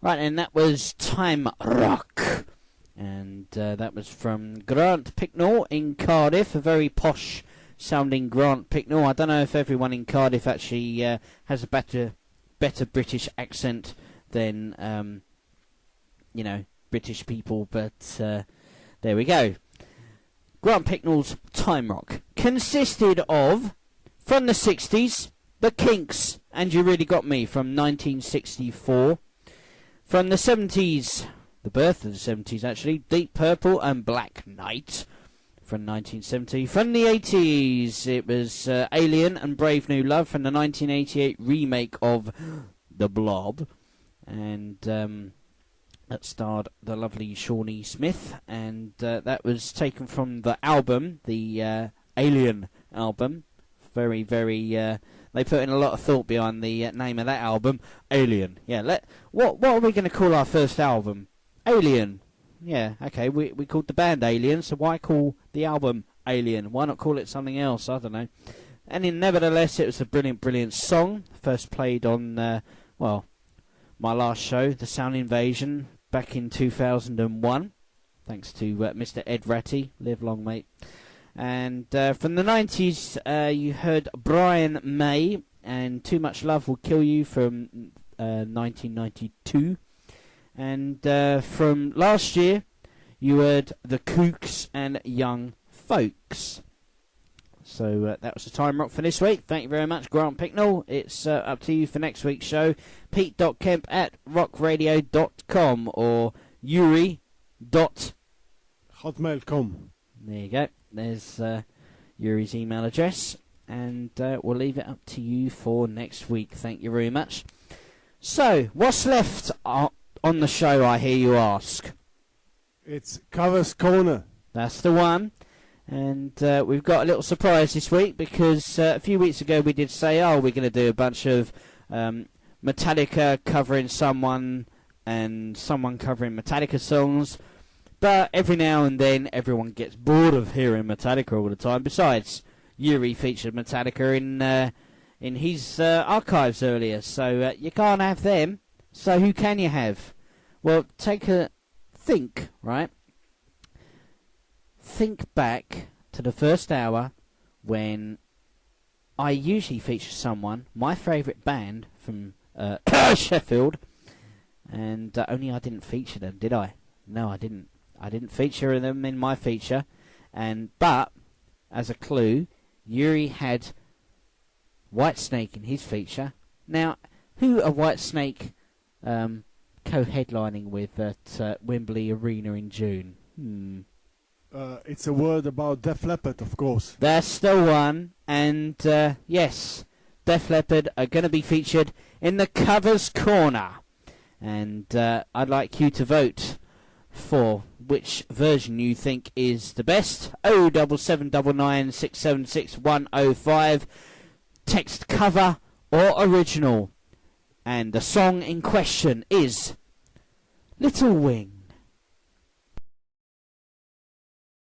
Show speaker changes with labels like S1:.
S1: Right, and that was Time Rock. And that was from Grant Picknell in Cardiff, a very posh sounding Grant Picknell. I don't know if everyone in Cardiff actually has a better British accent than, British people, but there we go. Grant Picknell's Time Rock consisted of, from the 60s, The Kinks, and You Really Got Me from 1964. From the 70s, the birth of the 70s actually, Deep Purple and Black Knight from 1970. From the 80s, it was Alien and Brave New Love from the 1988 remake of The Blob. And that starred the lovely Shawnee Smith, and that was taken from the album, the Alien album. Very, very... they put in a lot of thought behind the name of that album, Alien. Yeah, what are we going to call our first album? Alien. Yeah, okay, we called the band Alien, so why call the album Alien? Why not call it something else? I don't know. And nevertheless, it was a brilliant, brilliant song. First played on, my last show, The Sound Invasion, back in 2001. Thanks to Mr. Ed Ratty. Live long, mate. And from the 90s, you heard Brian May and Too Much Love Will Kill You from 1992. And from last year, you heard The Kooks and Young Folks. So that was the Time Rock for this week. Thank you very much, Grant Picknell. It's up to you for next week's show. Pete.kemp@rockradio.com or Yuri.hotmail.com. There you go. There's Yuri's email address. And we'll leave it up to you for next week. Thank you very much. So, what's left on the show, I hear you ask?
S2: It's Covers Corner.
S1: That's the one. And we've got a little surprise this week because a few weeks ago we did say, we're going to do a bunch of Metallica covering someone and someone covering Metallica songs. But every now and then everyone gets bored of hearing Metallica all the time. Besides, Yuri featured Metallica in his archives earlier, so you can't have them. So who can you have? Well, take a think, right? Think back to the first hour when I usually feature someone, my favourite band from Sheffield, and only I didn't feature them, did I? No, I didn't. I didn't feature them in my feature, but as a clue, Yuri had Whitesnake in his feature. Now, who are Whitesnake co-headlining with at Wembley Arena in June?
S2: It's a word about Def Leppard, of course.
S1: That's the one. And yes, Def Leppard are going to be featured in the Covers Corner. And I'd like you to vote for which version you think is the best. 07799 676 105. Text cover or original. And the song in question is Little Wing.